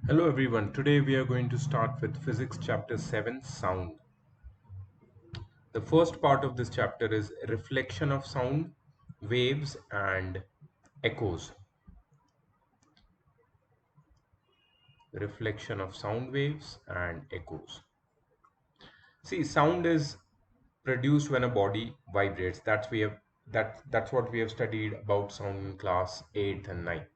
Hello everyone, today we are going to start with Physics chapter 7, Sound. The first part of this chapter is reflection of sound, waves and echoes. Reflection of sound waves and echoes. See, sound is produced when a body vibrates. That's what we have studied about sound in class 8th and 9th.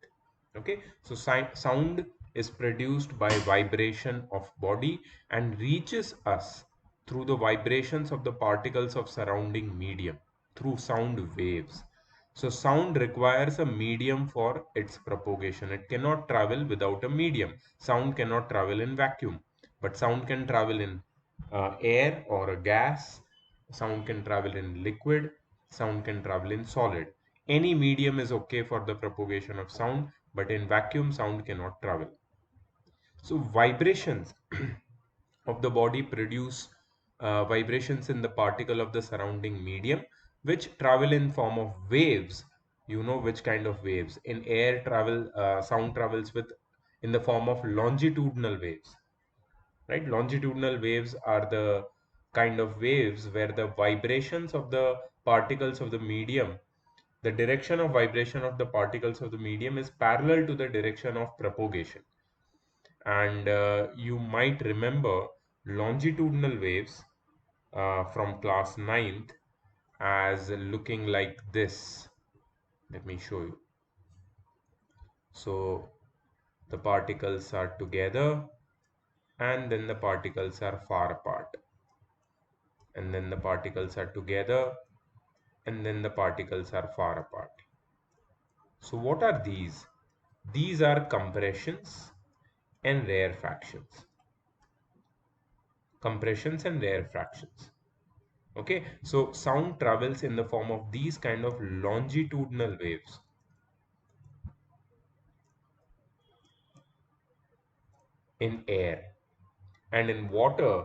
Okay, so sound is produced by vibration of body and reaches us through the vibrations of the particles of surrounding medium through sound waves. So sound requires a medium for its propagation. It cannot travel without a medium. Sound cannot travel in vacuum, but sound can travel in air or a gas. Sound can travel in liquid. Sound can travel in solid. Any medium is okay for the propagation of sound, but in vacuum, sound cannot travel. So vibrations of the body produce vibrations in the particle of the surrounding medium, which travel in form of waves. You know which kind of waves. In air, sound travels with in the form of longitudinal waves, right? Longitudinal waves are the kind of waves where the vibrations of the particles of the medium, the direction of vibration of the particles of the medium is parallel to the direction of propagation. And you might remember longitudinal waves from class 9th as looking like this. Let me show you. So the particles are together and then the particles are far apart, and then the particles are together and then the particles are far apart. So what are these? These are compressions and rarefactions. Compressions and rarefactions. Okay, so sound travels in the form of these kind of longitudinal waves in air, and in water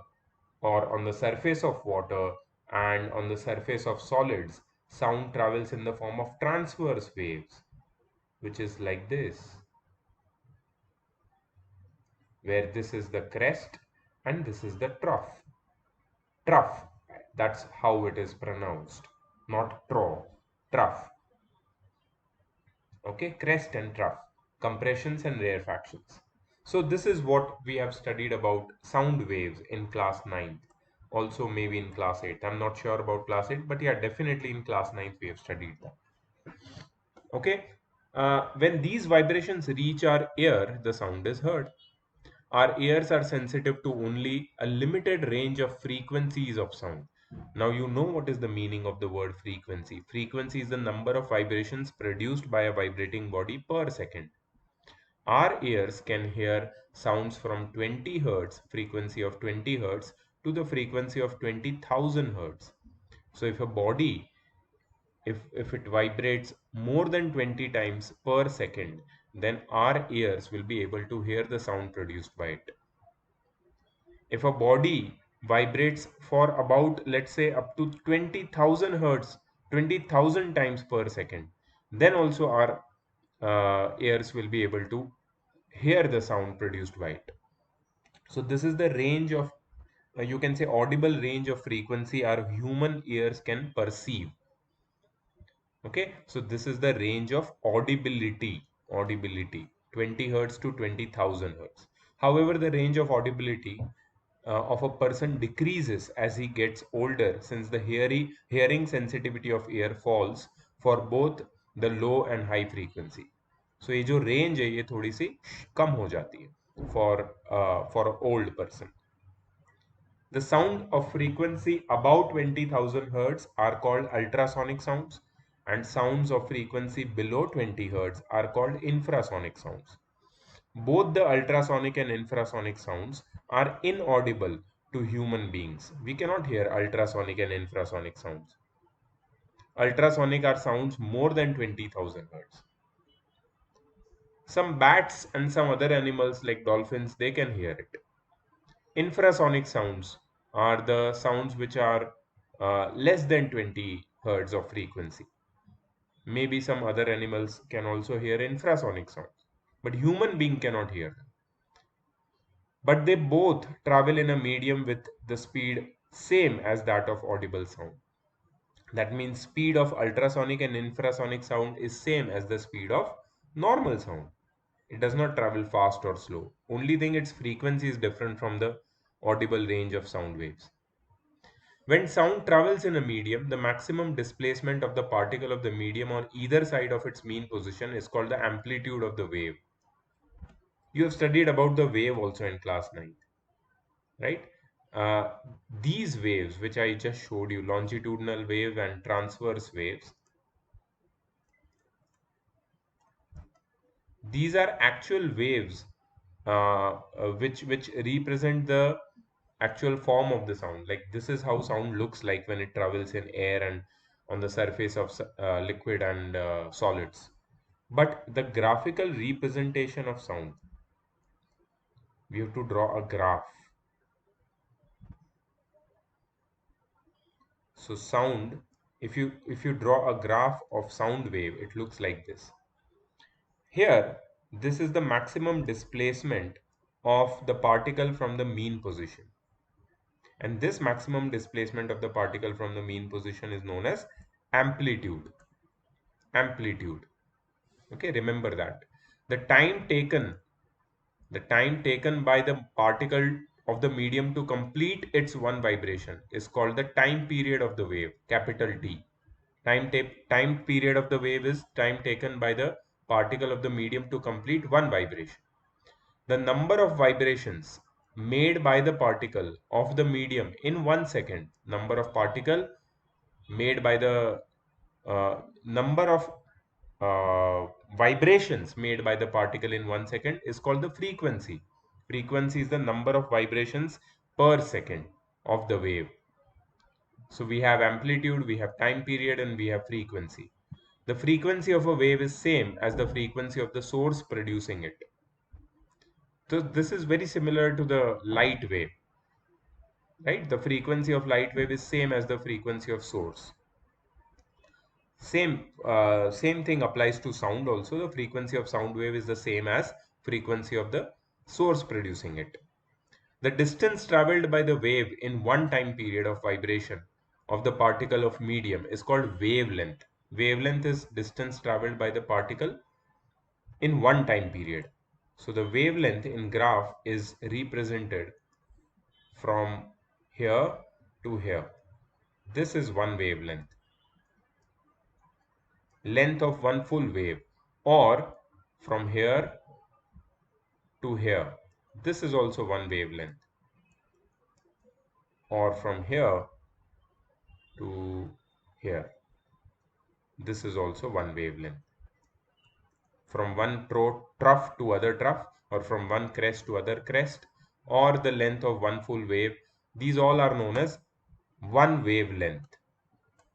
or on the surface of water and on the surface of solids, sound travels in the form of transverse waves, which is like this, where this is the crest and this is the trough. Trough, that's how it is pronounced, not trough, trough. Okay, crest and trough, compressions and rarefactions. So this is what we have studied about sound waves in class 9th, also maybe in class 8th. I'm not sure about class 8, but yeah, definitely in class 9th we have studied that. Okay, when these vibrations reach our ear, the sound is heard. Our ears are sensitive to only a limited range of frequencies of sound. Now you know what is the meaning of the word frequency. Frequency is the number of vibrations produced by a vibrating body per second. Our ears can hear sounds from 20 Hz, frequency of 20 Hz, to the frequency of 20,000 Hz. So if it vibrates more than 20 times per second, then our ears will be able to hear the sound produced by it. If a body vibrates for about, let's say, up to 20,000 hertz, 20,000 times per second, then also our ears will be able to hear the sound produced by it. So this is the range of, you can say, audible range of frequency our human ears can perceive. Okay, so this is the range of audibility, 20 hertz to 20,000 hertz. However, the range of audibility of a person decreases as he gets older, since the hearing sensitivity of ear falls for both the low and high frequency. So ये जो range है ये थोड़ी सी कम हो जाती है for an old person. The sound of frequency above 20,000 Hz are called ultrasonic sounds, and sounds of frequency below 20 Hz are called infrasonic sounds. Both the ultrasonic and infrasonic sounds are inaudible to human beings. We cannot hear ultrasonic and infrasonic sounds. Ultrasonic are sounds more than 20,000 Hz. Some bats and some other animals like dolphins, they can hear it. Infrasonic sounds are the sounds which are less than 20 hertz of frequency. Maybe some other animals can also hear infrasonic sounds, but human being cannot hear them. but they both travel in a medium with the speed same as that of audible sound. That means speed of ultrasonic and infrasonic sound is same as the speed of normal sound. It does not travel fast or slow. Only thing its frequency is different from the audible range of sound waves. When sound travels in a medium, the maximum displacement of the particle of the medium on either side of its mean position is called the amplitude of the wave. You have studied about the wave also in class 9, right? Uh, these waves, which I just showed you, longitudinal wave and transverse waves, these are actual waves which represent the actual form of the sound. Like this is how sound looks like when it travels in air and on the surface of liquid and solids. But the graphical representation of sound, we have to draw a graph. So sound, if you draw a graph of sound wave, it looks like this. Here, this is the maximum displacement of the particle from the mean position. And this maximum displacement of the particle from the mean position is known as amplitude. Amplitude. Okay, remember that. The time taken, the time taken by the particle of the medium to complete its one vibration is called the time period of the wave, capital T. Time period of the wave is time taken by the particle of the medium to complete one vibration. The number of vibrations made by the particle of the medium in 1 second, number of particle made by the number of vibrations made by the particle in 1 second is called the frequency. Frequency is the number of vibrations per second of the wave. So we have amplitude, we have time period, and we have frequency. The frequency of a wave is same as the frequency of the source producing it. So this is very similar to the light wave, right? The frequency of light wave is same as the frequency of source. Same thing applies to sound also. The frequency of sound wave is the same as frequency of the source producing it. The distance traveled by the wave in one time period of vibration of the particle of medium is called wavelength. Wavelength is distance traveled by the particle in one time period. So the wavelength in graph is represented from here to here. This is one wavelength, length of one full wave, or from here to here. This is also one wavelength, or from here to here. This is also one wavelength. From one trough to other trough, or from one crest to other crest, or the length of one full wave. These all are known as one wavelength.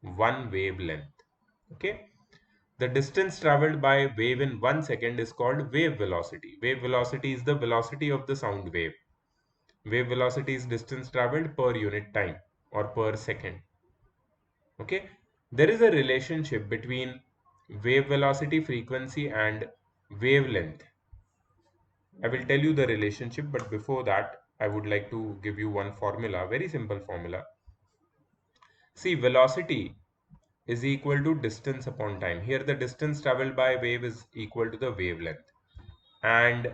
One wavelength. Okay. The distance traveled by wave in 1 second is called wave velocity. Wave velocity is the velocity of the sound wave. Wave velocity is distance traveled per unit time or per second. Okay. There is a relationship between wave velocity, frequency, and wavelength. I will tell you the relationship, but before that, I would like to give you one formula, very simple formula. See, velocity is equal to distance upon time. Here, the distance traveled by wave is equal to the wavelength. And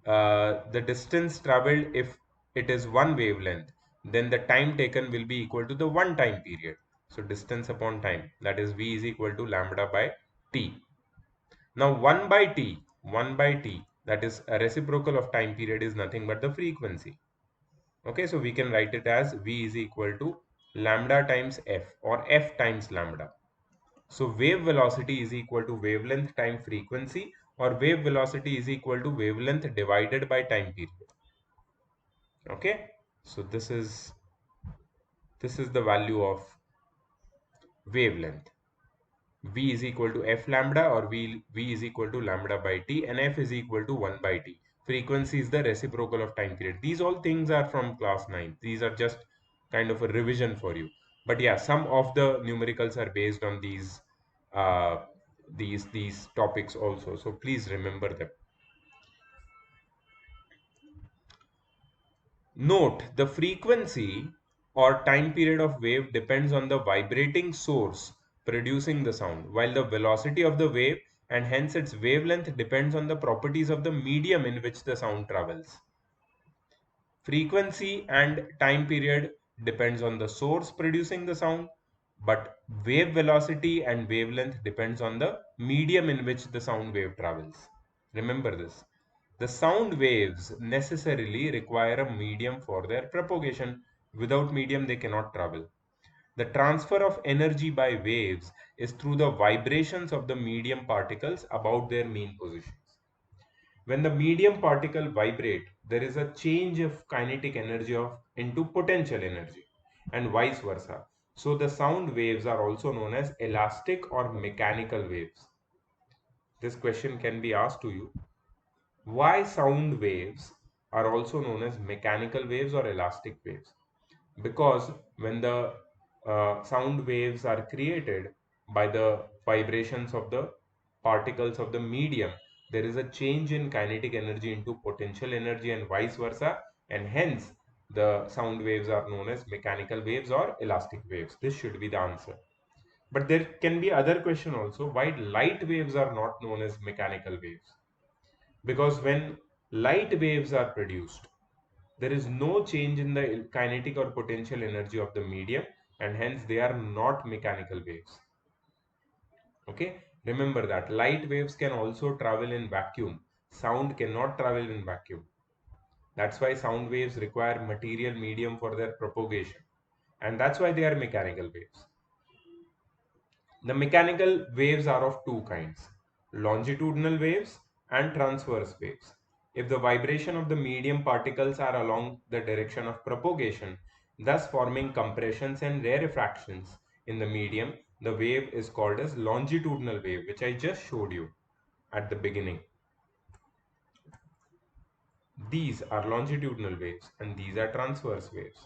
the distance traveled, if it is one wavelength, then the time taken will be equal to the one time period. So, distance upon time, that is V is equal to lambda by T. Now 1 by t, that is a reciprocal of time period, is nothing but the frequency. Okay, so we can write it as V is equal to lambda times f, or f times lambda. So wave velocity is equal to wavelength times frequency, or wave velocity is equal to wavelength divided by time period. Okay, so this is the value of wavelength. V is equal to f lambda, or V is equal to lambda by t, and f is equal to 1 by t. Frequency is the reciprocal of time period. These all things are from class 9. These are just kind of a revision for you. But yeah, some of the numericals are based on uh, these topics also. So please remember them. Note, the frequency or time period of wave depends on the vibrating source producing the sound, while the velocity of the wave and hence its wavelength depends on the properties of the medium in which the sound travels. Frequency and time period depends on the source producing the sound, but wave velocity and wavelength depends on the medium in which the sound wave travels. Remember this. The sound waves necessarily require a medium for their propagation. Without medium, they cannot travel. The transfer of energy by waves is through the vibrations of the medium particles about their mean positions. When the medium particle vibrate, there is a change of kinetic energy into potential energy and vice versa. So the sound waves are also known as elastic or mechanical waves. This question can be asked to you. Why sound waves are also known as mechanical waves or elastic waves? Because when the sound waves are created by the vibrations of the particles of the medium, there is a change in kinetic energy into potential energy and vice versa, and hence the sound waves are known as mechanical waves or elastic waves. This should be the answer. But there can be other question also, why light waves are not known as mechanical waves? Because when light waves are produced, there is no change in the kinetic or potential energy of the medium, and hence they are not mechanical waves. Okay, remember that light waves can also travel in vacuum. Sound cannot travel in vacuum. That's why sound waves require material medium for their propagation, and that's why they are mechanical waves. The mechanical waves are of two kinds: longitudinal waves and transverse waves. If the vibration of the medium particles are along the direction of propagation, thus forming compressions and rarefactions in the medium, the wave is called as longitudinal wave, which I just showed you at the beginning. These are longitudinal waves and these are transverse waves.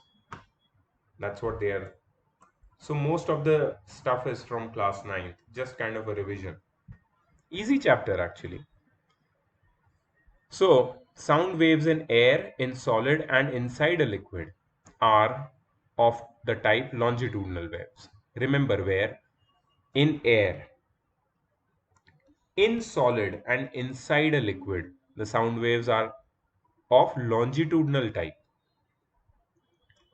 That's what they are. So most of the stuff is from class 9th, just kind of a revision. Easy chapter actually. So, sound waves in air, in solid, and inside a liquid are of the type longitudinal waves. Remember where? In air, in solid, and inside a liquid, the sound waves are of longitudinal type.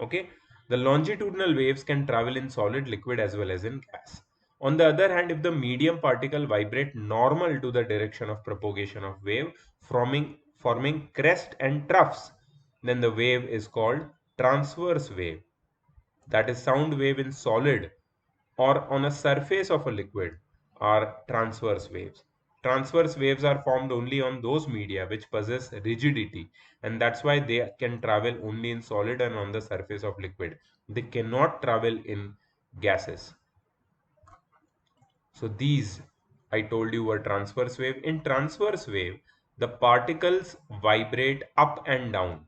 Okay, the longitudinal waves can travel in solid, liquid, as well as in gas. On the other hand, if the medium particle vibrate normal to the direction of propagation of wave, forming crest and troughs, then the wave is called transverse wave. That is, sound wave in solid or on a surface of a liquid are transverse waves. Transverse waves are formed only on those media which possess rigidity, and that's why they can travel only in solid and on the surface of liquid. They cannot travel in gases. So these I told you were transverse wave. In transverse wave, the particles vibrate up and down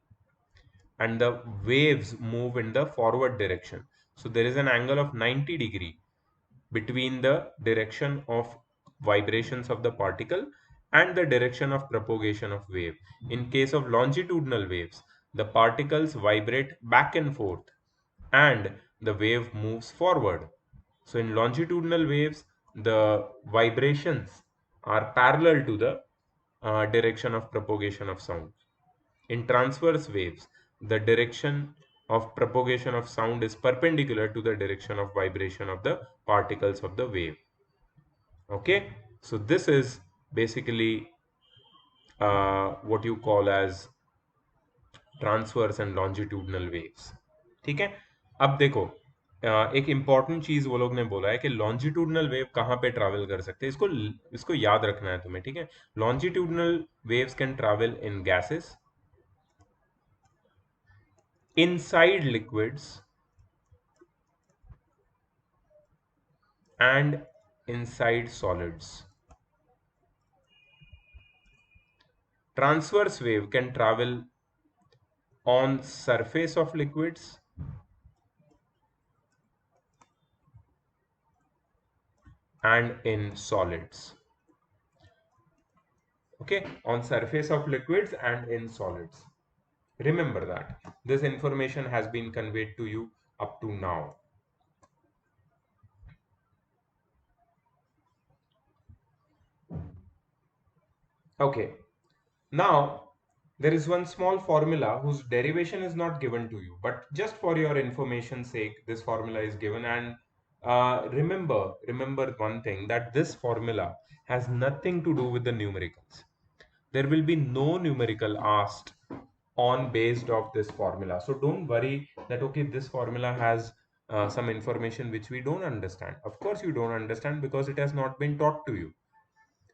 and the waves move in the forward direction. So there is an angle of 90-degree between the direction of vibrations of the particle and the direction of propagation of wave. In case of longitudinal waves, the particles vibrate back and forth and the wave moves forward. So in longitudinal waves, the vibrations are parallel to the direction of propagation of sound. In transverse waves, the direction of propagation of sound is perpendicular to the direction of vibration of the particles of the wave. Okay, so this is basically what you call as transverse and longitudinal waves. ठीक है, अब देखो एक important चीज वो लोग ने बोला है कि लॉन्जिट्यूडनल वेव कहाँ पे ट्रैवल कर सकते हैं. इसको इसको याद रखना है तुम्हें. ठीक है, longitudinal waves can travel in gases, inside liquids, and inside solids. Transverse wave can travel on surface of liquids and in solids. Okay, on surface of liquids and in solids. Remember that this information has been conveyed to you up to now. Okay, now there is one small formula whose derivation is not given to you, but just for your information's sake, this formula is given. And remember one thing, that this formula has nothing to do with the numericals. There will be no numerical asked on based of this formula. So don't worry that okay, this formula has some information which we don't understand. Of course you don't understand because it has not been taught to you.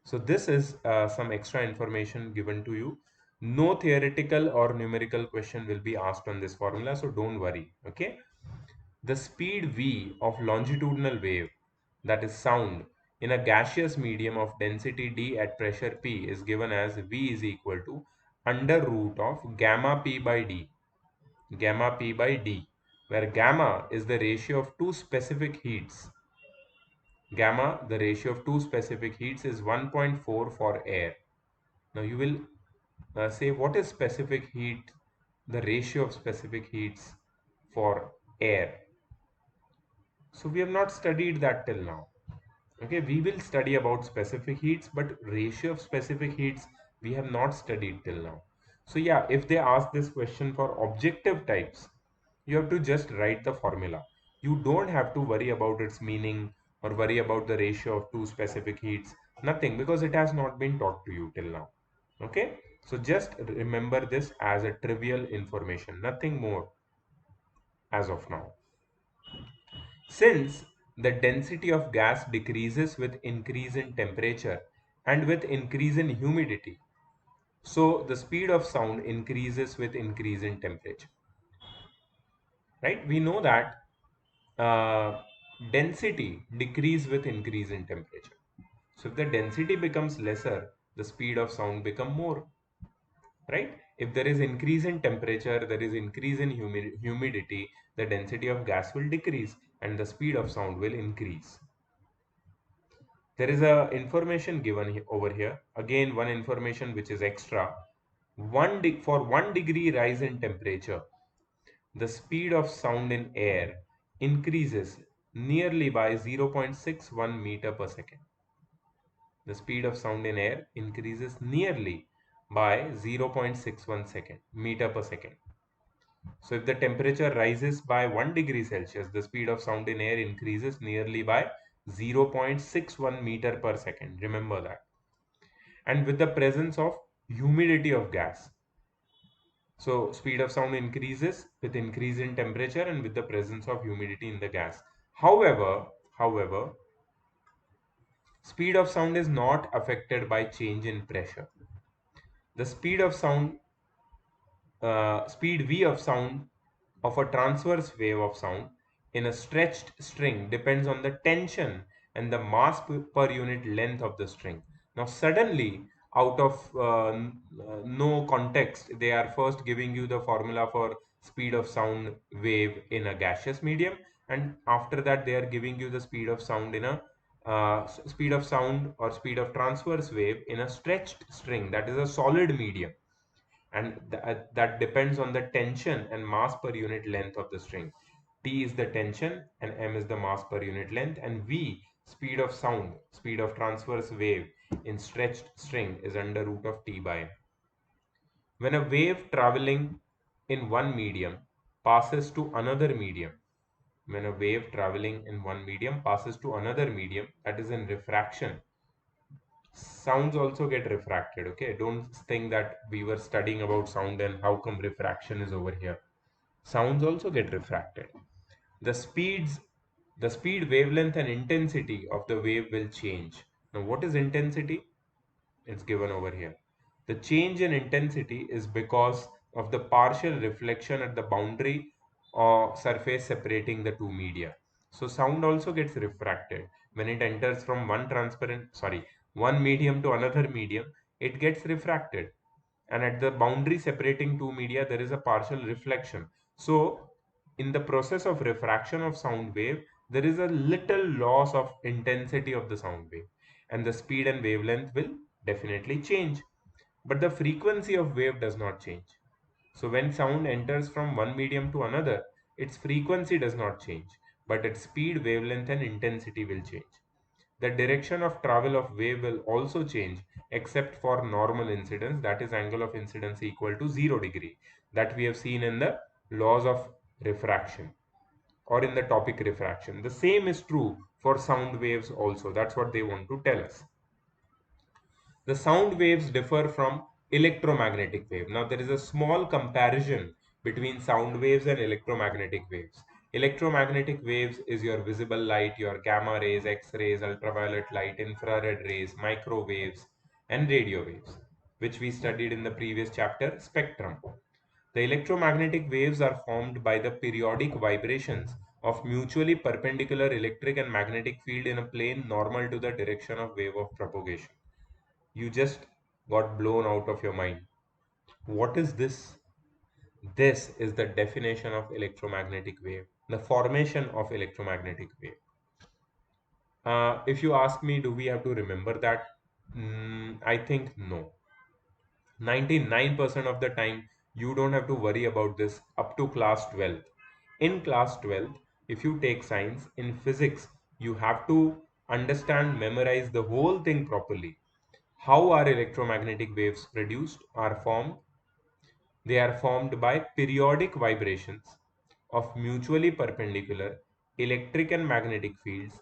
So this is some extra information given to you. No theoretical or numerical question will be asked on this formula, so don't worry. Okay. The speed v of longitudinal wave, that is sound, in a gaseous medium of density d at pressure p is given as v is equal to under root of gamma p by d, gamma p by d, where gamma is the ratio of two specific heats. Gamma, the ratio of two specific heats, is 1.4 for air. Now you will say what is specific heat, the ratio of specific heats for air. So we have not studied that till now. Okay, we will study about specific heats, but ratio of specific heats we have not studied till now. So yeah, if they ask this question for objective types, you have to just write the formula. You don't have to worry about its meaning or worry about the ratio of two specific heats. Nothing, because it has not been taught to you till now. Okay, so just remember this as a trivial information, nothing more as of now. Since the density of gas decreases with increase in temperature and with increase in humidity, so the speed of sound increases with increase in temperature. Right? We know that density decrease with increase in temperature. So if the density becomes lesser, the speed of sound become more. Right? If there is increase in temperature, there is increase in humidity, the density of gas will decrease and the speed of sound will increase. There is a information given over here. Again, one information which is extra. For 1 degree rise in temperature, the speed of sound in air increases nearly by 0.61 meter per second. The speed of sound in air increases nearly by 0.61 meter per second. So if the temperature rises by 1 degree Celsius, the speed of sound in air increases nearly by 0.61 meter per second. Remember that. And with the presence of humidity of gas. So speed of sound increases with increase in temperature and with the presence of humidity in the gas. However, speed of sound is not affected by change in pressure. The speed v of sound of a transverse wave of sound in a stretched string depends on the tension and the mass per unit length of the string. Now suddenly, out of no context, they are first giving you the formula for speed of sound wave in a gaseous medium, and after that they are giving you the speed of sound in a speed of sound or speed of transverse wave in a stretched string, that is a solid medium, and that depends on the tension and mass per unit length of the string. T is the tension and m is the mass per unit length, and v, speed of sound, speed of transverse wave in stretched string, is under root of t by m. When a wave traveling in one medium passes to another medium, when a wave traveling in one medium passes to another medium, that is in refraction, sounds also get refracted. Okay, don't think that we were studying about sound and how come refraction is over here. Sounds also get refracted. the speeds the speed, wavelength and intensity of the wave will change. Now what is intensity? It's given over here. The change in intensity is because of the partial reflection at the boundary or surface separating the two media. So sound also gets refracted when it enters from one medium to another medium. It gets refracted, and at the boundary separating two media there is a partial reflection. So in the process of refraction of sound wave, there is a little loss of intensity of the sound wave, and the speed and wavelength will definitely change, but the frequency of wave does not change. So when sound enters from one medium to another, its frequency does not change, but its speed, wavelength and intensity will change. The direction of travel of wave will also change, except for normal incidence, that is angle of incidence equal to 0 degree, that we have seen in the laws of refraction or in the topic refraction. The same is true for sound waves also. That's what they want to tell us. The sound waves differ from electromagnetic wave. Now there is a small comparison between sound waves and electromagnetic waves. Electromagnetic waves is your visible light, your gamma rays, X-rays, ultraviolet light, infrared rays, microwaves and radio waves, which we studied in the previous chapter, spectrum. The electromagnetic waves are formed by the periodic vibrations of mutually perpendicular electric and magnetic field in a plane normal to the direction of wave of propagation. You just got blown out of your mind. What is this? This is the definition of electromagnetic wave, the formation of electromagnetic wave. If you ask me, do we have to remember that? I think no. 99% of the time, you don't have to worry about this up to class 12th. In class 12th, if you take science, in physics, you have to understand, memorize the whole thing properly. How are electromagnetic waves produced or formed? They are formed by periodic vibrations of mutually perpendicular electric and magnetic fields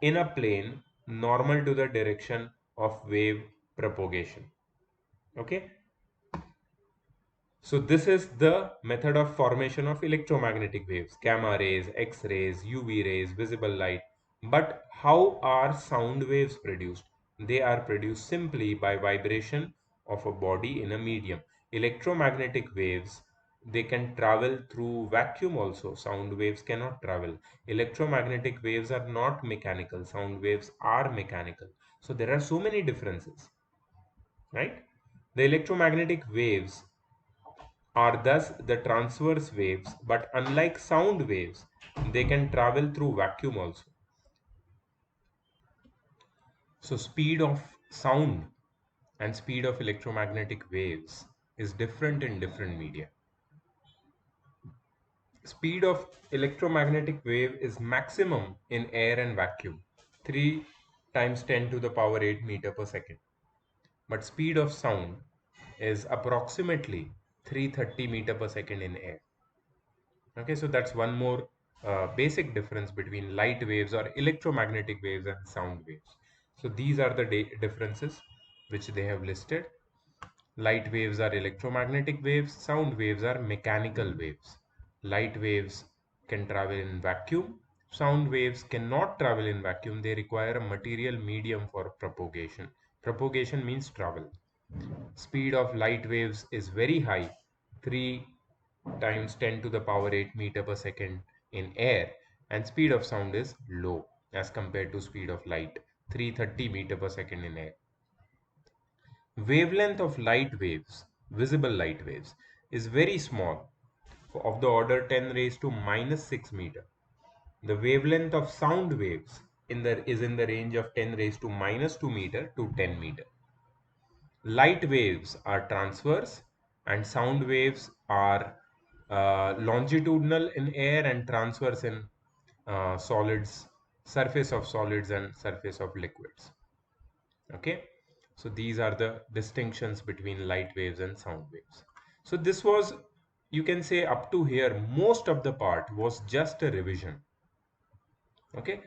in a plane normal to the direction of wave propagation. Okay. So this is the method of formation of electromagnetic waves, gamma rays, X-rays, UV rays, visible light. But how are sound waves produced? They are produced simply by vibration of a body in a medium. Electromagnetic waves, they can travel through vacuum also. Sound waves cannot travel. Electromagnetic waves are not mechanical. Sound waves are mechanical. So there are so many differences, right? The electromagnetic waves are thus the transverse waves, but unlike sound waves, they can travel through vacuum also. So speed of sound and speed of electromagnetic waves is different in different media. Speed of electromagnetic wave is maximum in air and vacuum, 3 times 10 to the power 8 meter per second. But speed of sound is approximately 330 meter per second in air. Okay, so that's one more basic difference between light waves or electromagnetic waves and sound waves. So these are the differences which they have listed. Light waves are electromagnetic waves, sound waves are mechanical waves. Light waves can travel in vacuum, sound waves cannot travel in vacuum, they require a material medium for propagation. Propagation means travel. Speed of light waves is very high, 3 times 10 to the power 8 meter per second in air, and speed of sound is low as compared to speed of light, 330 meter per second in air. Wavelength of light waves, visible light waves, is very small, of the order 10 raised to minus 6 meter. The wavelength of sound waves is in the range of 10 raised to minus 2 meter to 10 meter. Light waves are transverse and sound waves are longitudinal in air and transverse in solids, surface of solids and surface of liquids. Okay, so these are the distinctions between light waves and sound waves. So this was, you can say, up to here most of the part was just a revision. Okay,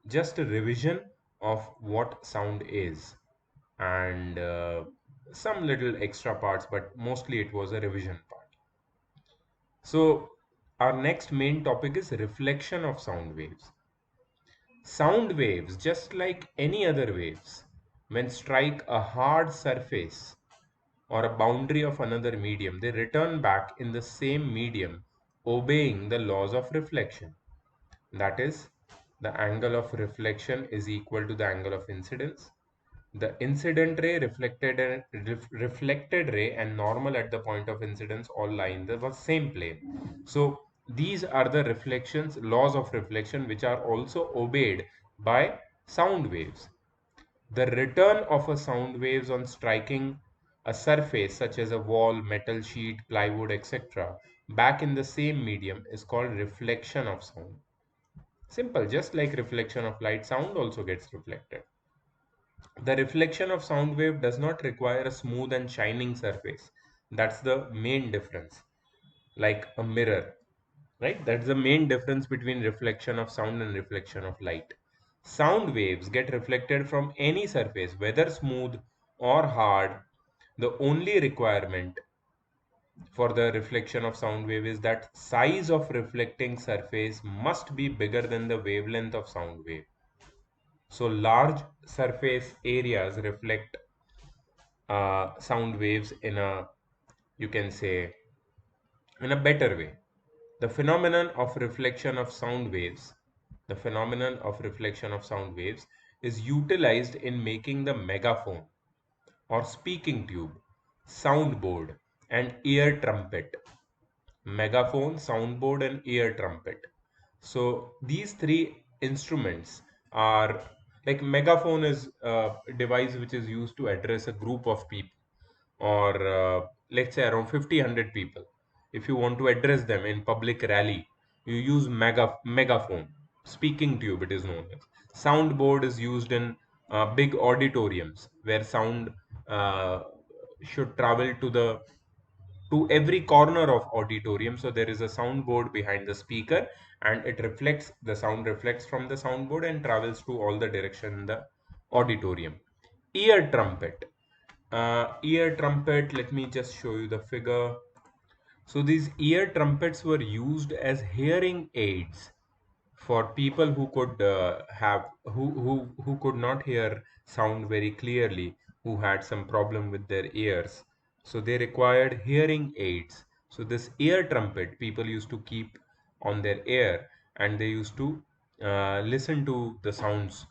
just a revision of what sound is, and some little extra parts, but mostly it was a revision part. So our next main topic is reflection of sound waves. Sound waves, just like any other waves, when strike a hard surface or a boundary of another medium, they return back in the same medium, obeying the laws of reflection. That is, the angle of reflection is equal to the angle of incidence. The incident ray, reflected ray, and normal at the point of incidence all lie in the same plane. So these are the reflections, laws of reflection, which are also obeyed by sound waves. The return of a sound waves on striking a surface such as a wall, metal sheet, plywood, etc., back in the same medium is called reflection of sound. Simple, just like reflection of light, sound also gets reflected. The reflection of sound wave does not require a smooth and shining surface. That's the main difference. Like a mirror, right? That's the main difference between reflection of sound and reflection of light. Sound waves get reflected from any surface, whether smooth or hard. The only requirement for the reflection of sound wave is that size of reflecting surface must be bigger than the wavelength of sound wave. So large surface areas reflect sound waves in a, you can say, in a better way. The phenomenon of reflection of sound waves, the phenomenon of reflection of sound waves is utilized in making the megaphone or speaking tube, soundboard, and ear trumpet. Megaphone, soundboard, and ear trumpet. So these three instruments are, like, megaphone is a device which is used to address a group of people, or let's say around 50 100 people. If you want to address them in public rally, you use megaphone. Speaking tube it is known as. Soundboard is used in big auditoriums where sound uh, should travel to every corner of auditorium, so there is a soundboard behind the speaker, and it reflects, the sound reflects from the soundboard and travels to all the direction in the auditorium. Ear trumpet. Ear trumpet, let me just show you the figure. So these ear trumpets were used as hearing aids for people who could have who could not hear sound very clearly, who had some problem with their ears, so they required hearing aids. So this ear trumpet people used to keep on their ear, and they used to listen to the sounds,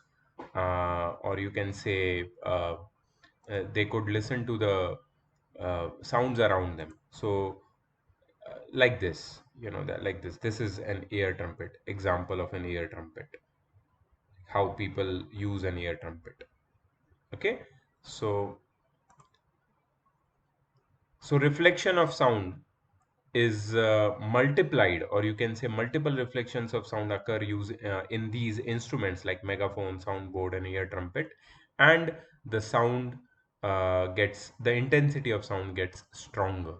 or you can say they could listen to the sounds around them. So like this, that, like this is an ear trumpet, example of an ear trumpet, how people use an ear trumpet. Okay, so reflection of sound is multiplied, or you can say multiple reflections of sound occur in these instruments like megaphone, soundboard, and ear trumpet, and the sound gets, the intensity of sound gets stronger.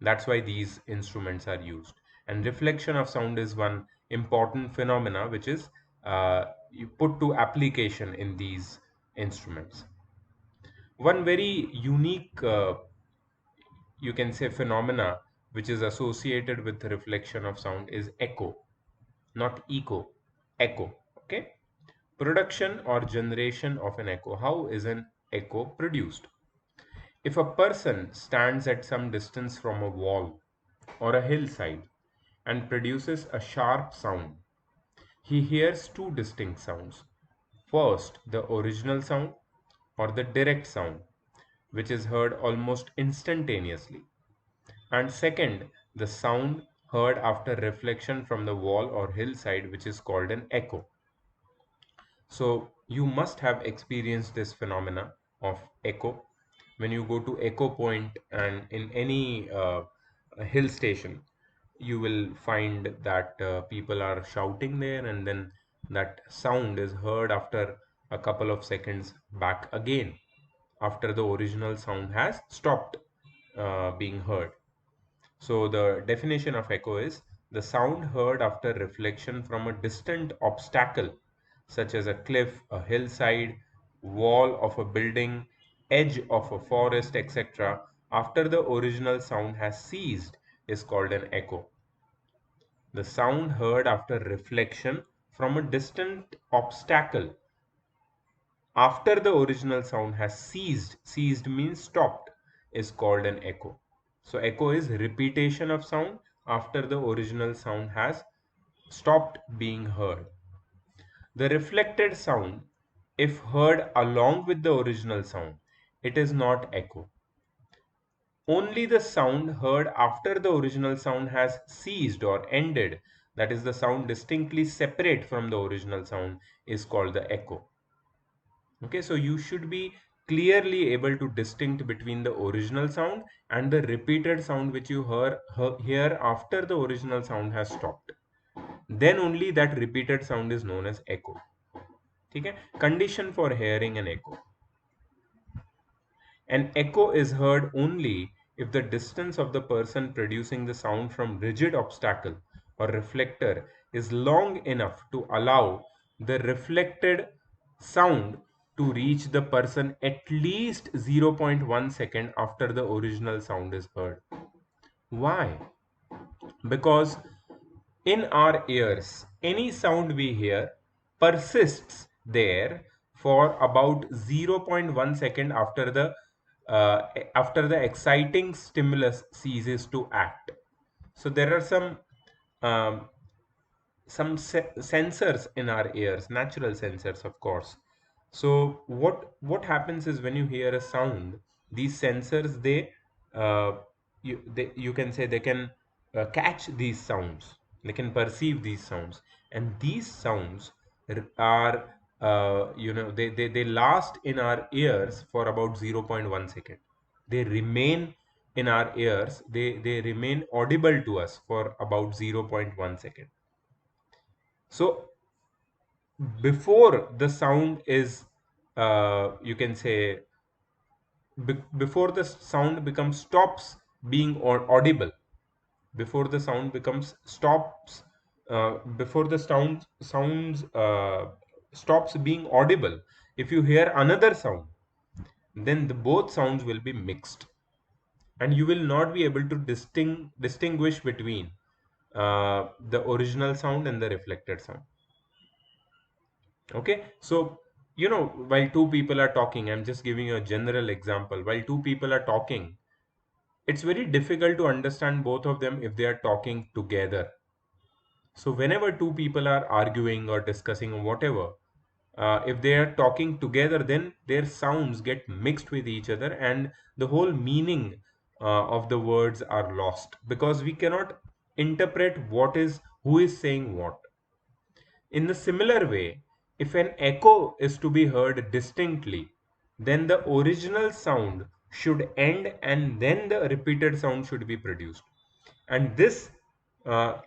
That's why these instruments are used. And reflection of sound is one important phenomena which is you put to application in these instruments. One very unique, you can say, phenomena which is associated with reflection of sound is echo, not echo, echo. Okay, production or generation of an echo. How is an echo produced? If a person stands at some distance from a wall or a hillside and produces a sharp sound, he hears two distinct sounds. First, the original sound, or the direct sound, which is heard almost instantaneously. And second, the sound heard after reflection from the wall or hillside, which is called an echo. So you must have experienced this phenomena of echo when you go to echo point, and in any hill station you will find that people are shouting there, and then that sound is heard after a couple of seconds back again, after the original sound has stopped being heard. So the definition of echo is the sound heard after reflection from a distant obstacle, such as a cliff, a hillside, wall of a building, edge of a forest, etc., after the original sound has ceased, is called an echo. The sound heard after reflection from a distant obstacle after the original sound has ceased means stopped, is called an echo. So echo is repetition of sound after the original sound has stopped being heard. The reflected sound, if heard along with the original sound, it is not echo. Only the sound heard after the original sound has ceased or ended, that is the sound distinctly separate from the original sound, is called the echo. Okay, so you should be clearly able to distinct between the original sound and the repeated sound which you hear after the original sound has stopped. Then only that repeated sound is known as echo. ठीक है? Condition for hearing an echo. An echo is heard only if the distance of the person producing the sound from rigid obstacle or reflector is long enough to allow the reflected sound to reach the person at least 0.1 second after the original sound is heard. Why? Because in our ears, any sound we hear persists there for about 0.1 second after the exciting stimulus ceases to act. So there are um, some sensors in our ears, natural sensors, of course. So what happens is when you hear a sound, these sensors uh, you can say they can catch these sounds, they can perceive these sounds, and these sounds are they last in our ears for about 0.1 second. They remain in our ears, they remain audible to us for about 0.1 second. So before the sound is you can say before the sound becomes stops being audible, before the sound becomes stops before the sounds stops being audible, if you hear another sound, then the both sounds will be mixed, and you will not be able to distinguish between the original sound and the reflected sound. Okay, so while two people are talking, I'm just giving you a general example. While two people are talking, it's very difficult to understand both of them if they are talking together. So whenever two people are arguing or discussing or whatever, if they are talking together, then their sounds get mixed with each other, and the whole meaning of the words are lost because we cannot interpret what is who is saying what. In the similar way, if an echo is to be heard distinctly, then the original sound should end and then the repeated sound should be produced. And this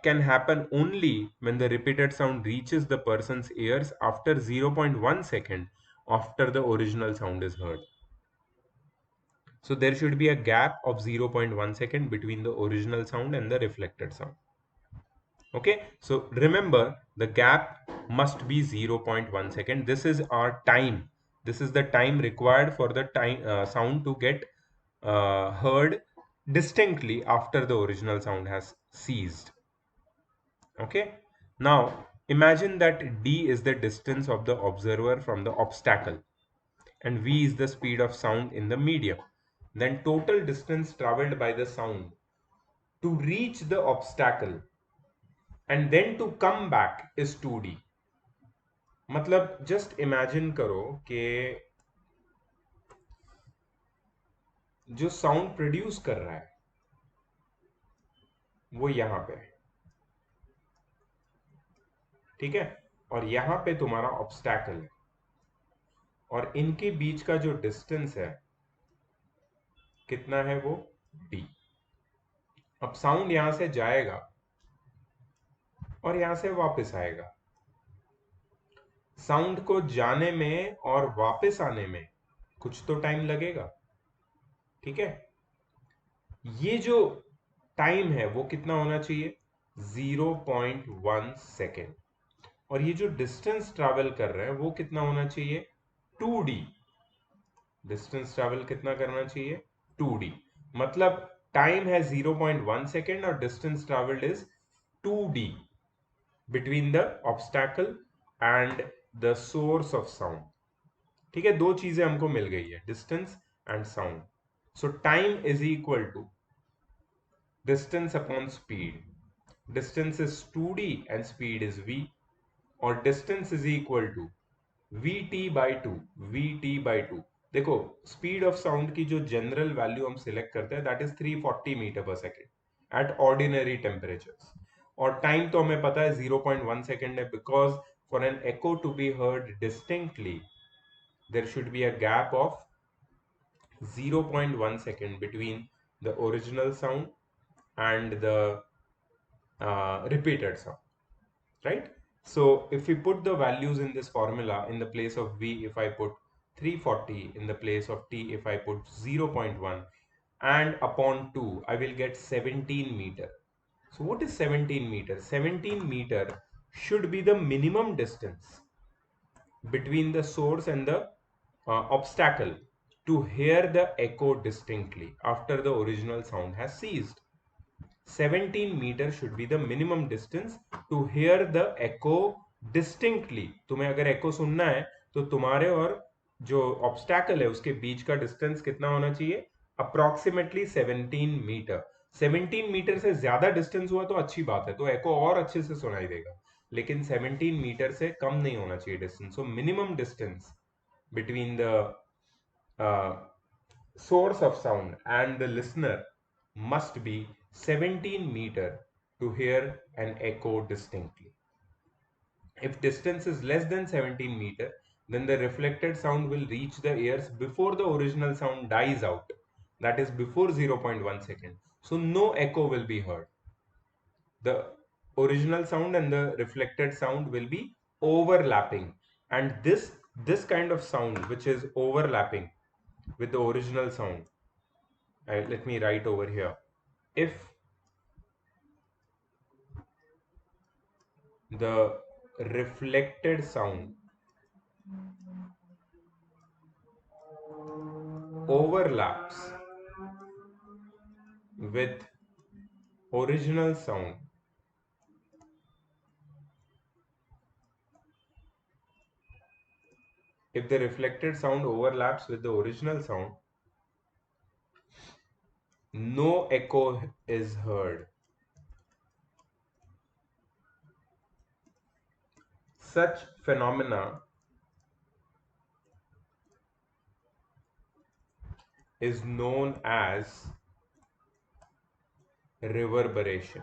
can happen only when the repeated sound reaches the person's ears after 0.1 second after the original sound is heard. So there should be a gap of 0.1 second between the original sound and the reflected sound. Okay, so remember the gap must be 0.1 second. This is our time. This is the time required for the time sound to get heard distinctly after the original sound has ceased. Okay, now imagine that d is the distance of the observer from the obstacle and v is the speed of sound in the medium. Then total distance traveled by the sound to reach the obstacle and then to come back is 2d. मतलब just imagine करो कि जो sound produce कर रहा है वो यहां पे है, ठीक है, और यहां पे तुम्हारा ऑब्स्टैकल है और इनके बीच का जो डिस्टेंस है कितना है वो d. अब साउंड यहां से जाएगा और यहां से वापस आएगा. साउंड को जाने में और वापस आने में कुछ तो टाइम लगेगा, ठीक है. ये जो टाइम है वो कितना होना चाहिए, 0.1 सेकेंड. और ये जो डिस्टेंस ट्रैवल कर रहे हैं वो कितना होना चाहिए, 2d. डिस्टेंस ट्रैवल कितना करना चाहिए, 2d. मतलब टाइम है 0.1 सेकेंड और distance travelled is 2d between the obstacle and the source of sound. ठीक है, दो चीजें हमको मिल गई है, distance and sound. So time is equal to distance upon speed. Distance is 2d and speed is v, और distance is equal to vt by 2. vt by 2. देखो स्पीड ऑफ साउंड की जो जनरल वैल्यू हम select करते हैं that is 340 metre per second at ordinary temperatures. और time तो हमें पता है 0.1 सेकेंड है because for an echo to be heard distinctly there should be a gap of zero point 0.1 second between the original sound and the repeated sound, right? So if we put the values in this formula, in the place of V, if I put 340, in the place of T, if I put 0 0.1, and upon 2, I will get 17 meter. So what is 17 meter? 17 meter should be the minimum distance between the source and the obstacle to hear the echo distinctly after the original sound has ceased. 17 meter should be the minimum distance to hear the echo distinctly. तुम्हें अगर echo सुनना है तो तुम्हारे और जो obstacle है उसके बीच का distance कितना होना चाहिए? Approximately 17 metre. 17 मीटर से ज्यादा डिस्टेंस हुआ तो अच्छी बात है, तो echo और अच्छे से सुनाई देगा, लेकिन 17 मीटर से कम नहीं होना चाहिए distance. So minimum distance between the uh, source of sound and the listener must be 17 meter to hear an echo distinctly. If distance is less than 17 meter, then the reflected sound will reach the ears before the original sound dies out. That is before 0.1 second. So no echo will be heard. The original sound and the reflected sound will be overlapping. And this kind of sound which is overlapping with the original sound, let me write over here. If the reflected sound overlaps with original sound, if the reflected sound overlaps with the original sound, no echo is heard. Such phenomena is known as reverberation.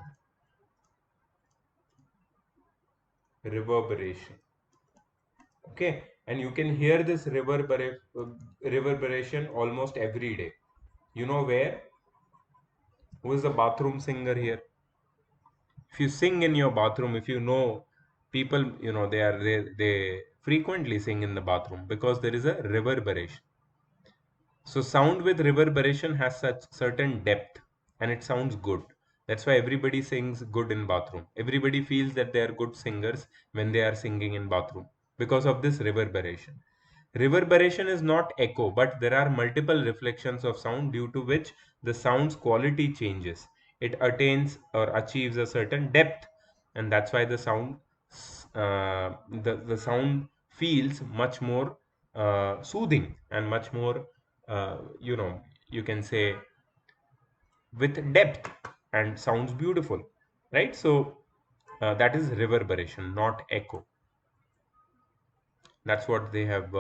Reverberation. Okay, and you can hear this reverberation almost every day. You know where? Who is the bathroom singer here? If you sing in your bathroom, if you know people, they frequently sing in the bathroom because there is a reverberation. So sound with reverberation has such certain depth and it sounds good. That's why everybody sings good in bathroom. Everybody feels that they are good singers when they are singing in bathroom because of this reverberation. Reverberation is not echo, but there are multiple reflections of sound due to which the sound's quality changes. It attains or achieves a certain depth, and that's why the sound feels much more soothing and much more, you can say, with depth and sounds beautiful, right? So that is reverberation, not echo. That's what they have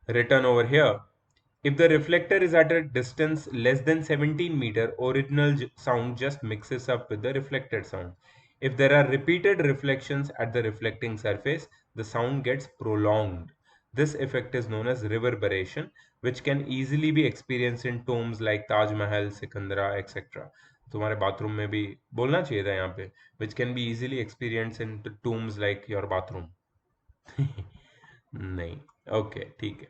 written over here. If the reflector is at a distance less than 17 meter, original sound just mixes up with the reflected sound. If there are repeated reflections at the reflecting surface, the sound gets prolonged. This effect is known as reverberation, which can easily be experienced in tombs like Taj Mahal, Sikandra, etc. तुम्हारे bathroom में भी बोलना चाहिए था यहाँ पे, which can be easily experienced in tombs like your bathroom. नहीं, okay, ठीक है.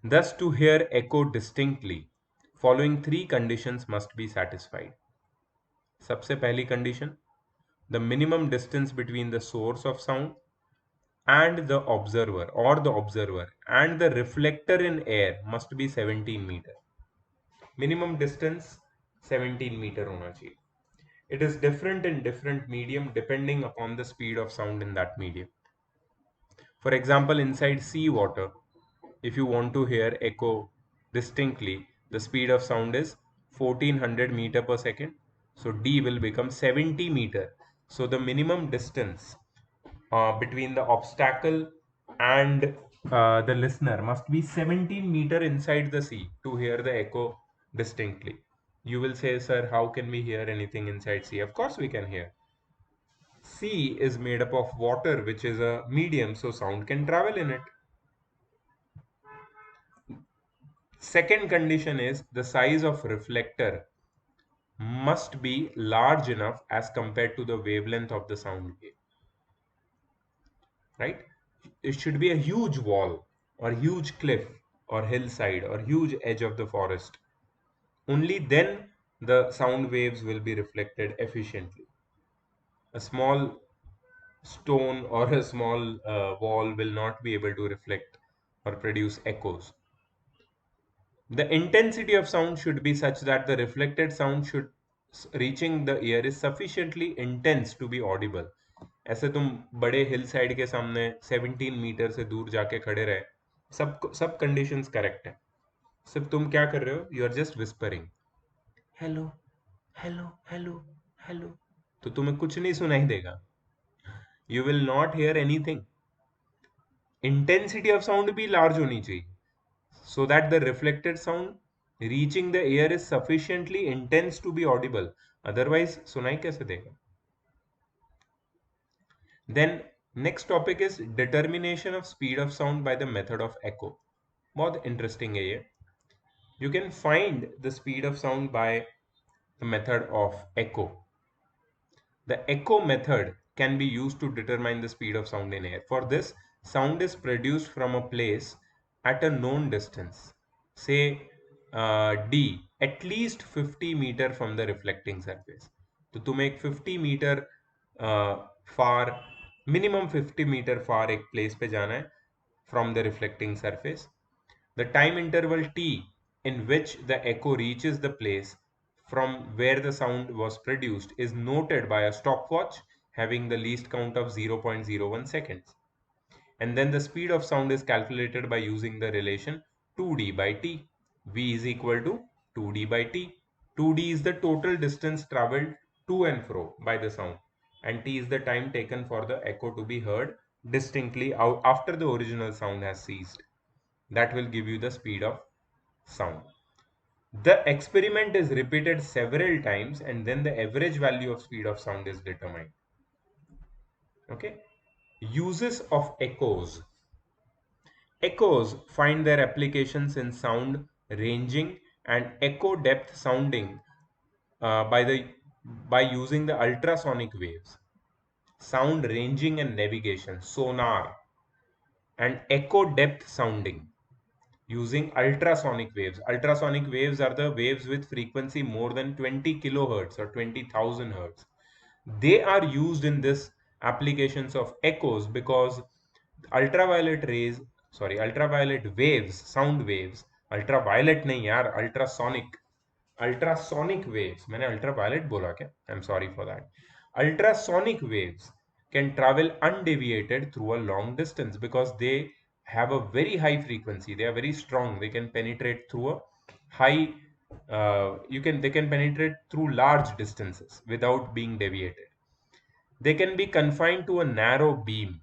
Thus, to hear echo distinctly, following three conditions must be satisfied. सबसे पहली condition, the minimum distance between the source of sound and the observer and the reflector in air must be 17 meter. Minimum distance 17 meter होना चाहिए. It is different in different medium depending upon the speed of sound in that medium. For example, inside sea water, if you want to hear echo distinctly, the speed of sound is 1400 meter per second. So D will become 70 meter. So the minimum distance between the obstacle and the listener must be 17 meter inside the sea to hear the echo distinctly. You will say, sir, how can we hear anything inside sea? Of course we can hear. Sea is made up of water, which is a medium, so sound can travel in it. Second condition is the size of reflector must be large enough as compared to the wavelength of the sound wave, right? It should be a huge wall or huge cliff or hillside or huge edge of the forest. Only then the sound waves will be reflected efficiently. A small stone or a small wall will not be able to reflect or produce echoes. The intensity of sound should be such that the reflected sound should reaching the ear is sufficiently intense to be audible. ऐसे तुम बड़े hill side के सामने 17 metre से दूर जाके खड़े रहे, सब कंडीशंस करेक्ट है, सिर्फ तुम क्या कर रहे हो, you are just whispering hello hello hello hello, तो तुम्हें कुछ नहीं सुनाई देगा, you will not hear anything. Intensity of sound भी लार्ज होनी चाहिए so that the reflected sound reaching the ear is sufficiently intense to be audible, otherwise सुनाई कैसे देगा. Then next topic is determination of speed of sound by the method of echo. बहुत interesting है ये. You can find the speed of sound by the method of echo. The echo method can be used to determine the speed of sound in air. For this, sound is produced from a place at a known distance, say d, at least 50 meter from the reflecting surface. तो तुम्हें एक 50 metre फार, minimum 50 metre फार एक place पे जाना है from the reflecting surface. The time interval t in which the echo reaches the place from where the sound was produced is noted by a stopwatch having the least count of 0.01 seconds. And then the speed of sound is calculated by using the relation 2d by t. V is equal to 2d by t. 2d is the total distance traveled to and fro by the sound, and t is the time taken for the echo to be heard distinctly out after the original sound has ceased. That will give you the speed of sound. The experiment is repeated several times and then the average value of speed of sound is determined. Okay. Uses of echoes. Echoes find their applications in sound ranging and echo depth sounding by using the ultrasonic waves. Sound ranging and navigation, sonar, and echo depth sounding using ultrasonic waves. Ultrasonic waves are the waves with frequency more than 20 kilohertz or 20,000 hertz. They are used in this applications of echoes because ultraviolet rays, sorry, ultraviolet waves, sound waves, ultraviolet नहीं यार, ultrasonic waves, मैंने ultraviolet बोला क्या, I'm sorry for that. Ultrasonic waves can travel undeviated through a long distance because they have a very high frequency, they are very strong, they can penetrate through a high they can penetrate through large distances without being deviated. They can be confined to a narrow beam,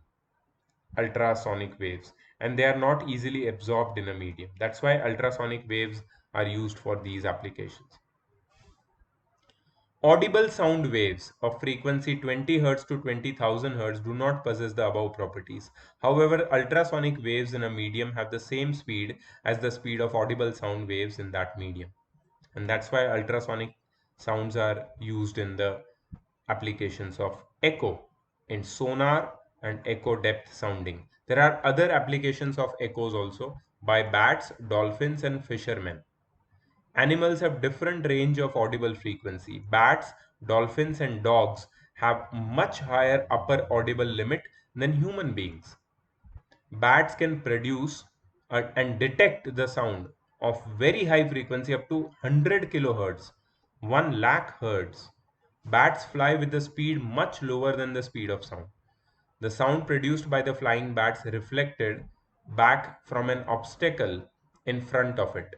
ultrasonic waves, and they are not easily absorbed in a medium. That's why ultrasonic waves are used for these applications. Audible sound waves of frequency 20 Hz to 20,000 Hz do not possess the above properties. However, ultrasonic waves in a medium have the same speed as the speed of audible sound waves in that medium. And that's why ultrasonic sounds are used in the applications of echo, in sonar and echo depth sounding. There are other applications of echoes also by bats, dolphins, and fishermen. Animals have different range of audible frequency. Bats, dolphins, and dogs have much higher upper audible limit than human beings. Bats can produce and detect the sound of very high frequency up to 100 kilohertz, 1 lakh hertz. Bats fly with a speed much lower than the speed of sound. The sound produced by the flying bats reflected back from an obstacle in front of it.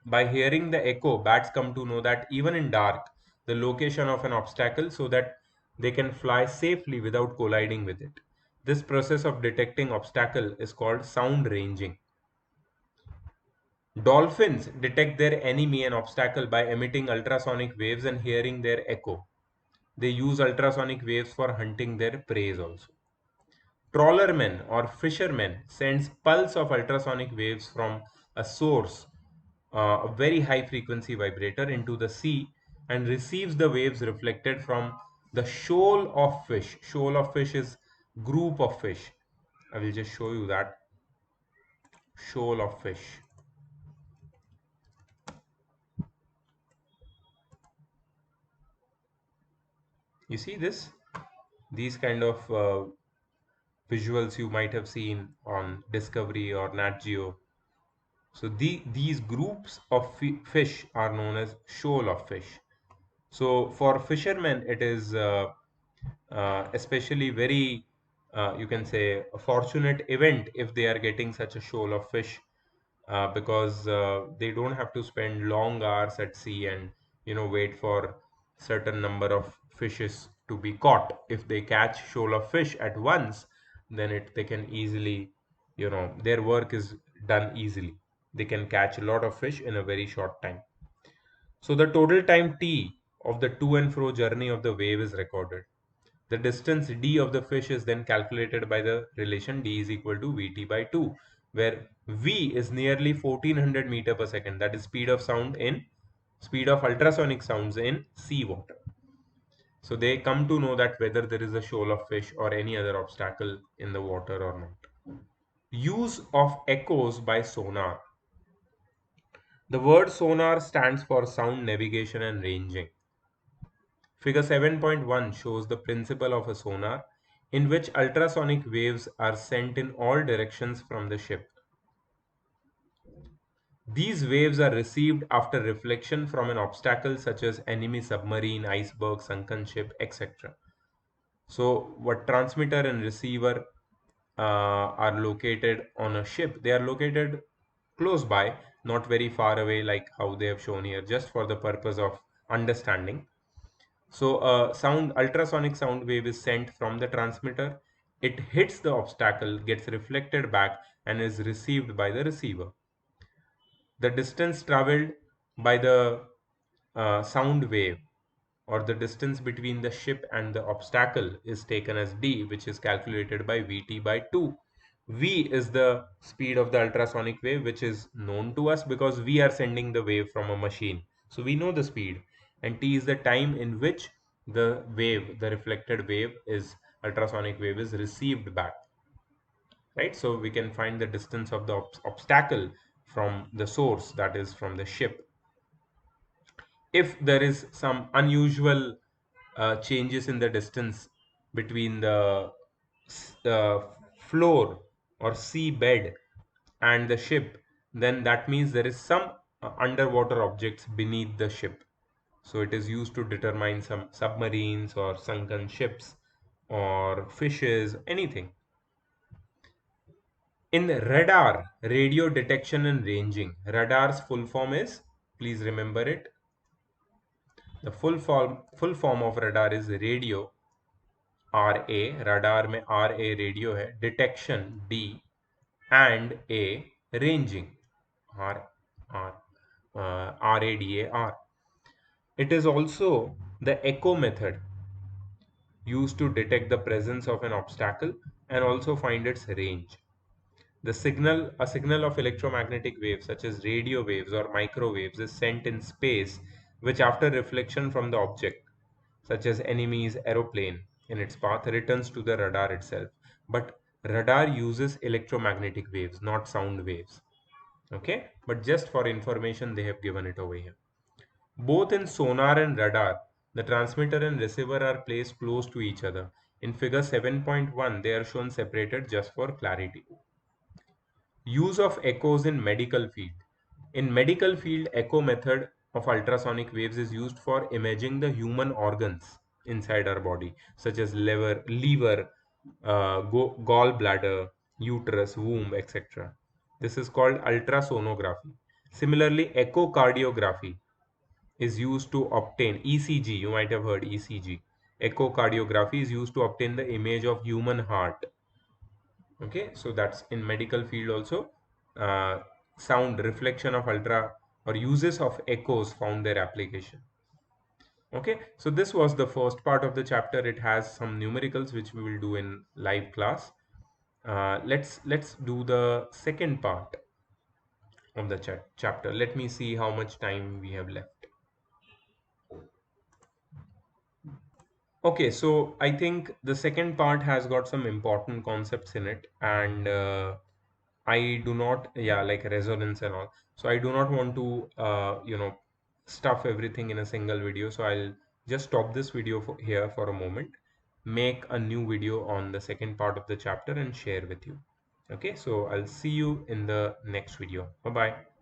By hearing the echo, bats come to know that even in dark, the location of an obstacle so that they can fly safely without colliding with it. This process of detecting obstacle is called sound ranging. Dolphins detect their enemy and obstacle by emitting ultrasonic waves and hearing their echo. They use ultrasonic waves for hunting their prey also. Trawlermen or fishermen sends pulse of ultrasonic waves from a source, a very high frequency vibrator, into the sea and receives the waves reflected from the shoal of fish. Shoal of fish is group of fish. I will just show you that. Shoal of fish. You see this? These kind of visuals you might have seen on Discovery or Nat Geo. So these groups of fish are known as shoal of fish. So for fishermen, it is especially very, you can say, a fortunate event if they are getting such a shoal of fish, because they don't have to spend long hours at sea and wait for certain number of fishes to be caught. If they catch shoal of fish at once, then they can easily, their work is done easily. They can catch a lot of fish in a very short time. So the total time t of the to and fro journey of the wave is recorded. The distance d of the fish is then calculated by the relation d is equal to vt by 2, where v is nearly 1400 meter per second. That is speed of ultrasonic sounds in seawater. So they come to know that whether there is a shoal of fish or any other obstacle in the water or not. Use of echoes by sonar. The word sonar stands for sound navigation and ranging. Figure 7.1 shows the principle of a sonar, in which ultrasonic waves are sent in all directions from the ship. These waves are received after reflection from an obstacle such as enemy submarine, iceberg, sunken ship, etc. So, what transmitter and receiver are located on a ship, they are located close by, not very far away, like how they have shown here, just for the purpose of understanding. So a ultrasonic sound wave is sent from the transmitter. It hits the obstacle, gets reflected back, and is received by the receiver. The distance traveled by the sound wave, or the distance between the ship and the obstacle, is taken as d, which is calculated by vt by 2. V is the speed of the ultrasonic wave, which is known to us because we are sending the wave from a machine. So we know the speed. And t is the time in which the reflected wave is ultrasonic wave is received back. Right? So we can find the distance of the obstacle from the source, that is from the ship. If there is some unusual changes in the distance between the uh, floor or sea bed and the ship, then that means there is some underwater objects beneath the ship. So it is used to determine some submarines or sunken ships or fishes, anything. In radar, radio detection and ranging, radar's full form is, please remember it, the full form of radar is radio, R A, radar में R A radio है, detection D, and A ranging R R A D A R. It is also the echo method used to detect the presence of an obstacle and also find its range. A signal of electromagnetic waves such as radio waves or microwaves is sent in space, which after reflection from the object, such as enemy's aeroplane in its path, returns to the radar itself. But radar uses electromagnetic waves, not sound waves. Okay, but just for information, they have given it over here. Both in sonar and radar, the transmitter and receiver are placed close to each other. In figure 7.1, they are shown separated just for clarity. Use of echoes in medical field. In medical field, echo method of ultrasonic waves is used for imaging the human organs inside our body, such as liver, gallbladder, uterus, womb, etc. This is called ultrasonography. Similarly, echocardiography is used to obtain ECG. You might have heard ECG. Echocardiography is used to obtain the image of human heart. Okay, so that's in medical field also. Sound reflection of ultra or uses of echoes found their application. Okay, so this was the first part of the chapter. It has some numericals which we will do in live class. Let's do the second part. of the chapter. Let me see how much time we have left. Okay, so I think the second part has got some important concepts in it, and I do not, yeah, like resonance and all. So I do not want to, stuff everything in a single video. So I'll just stop this video here for a moment, make a new video on the second part of the chapter and share with you. Okay, so I'll see you in the next video. Bye bye.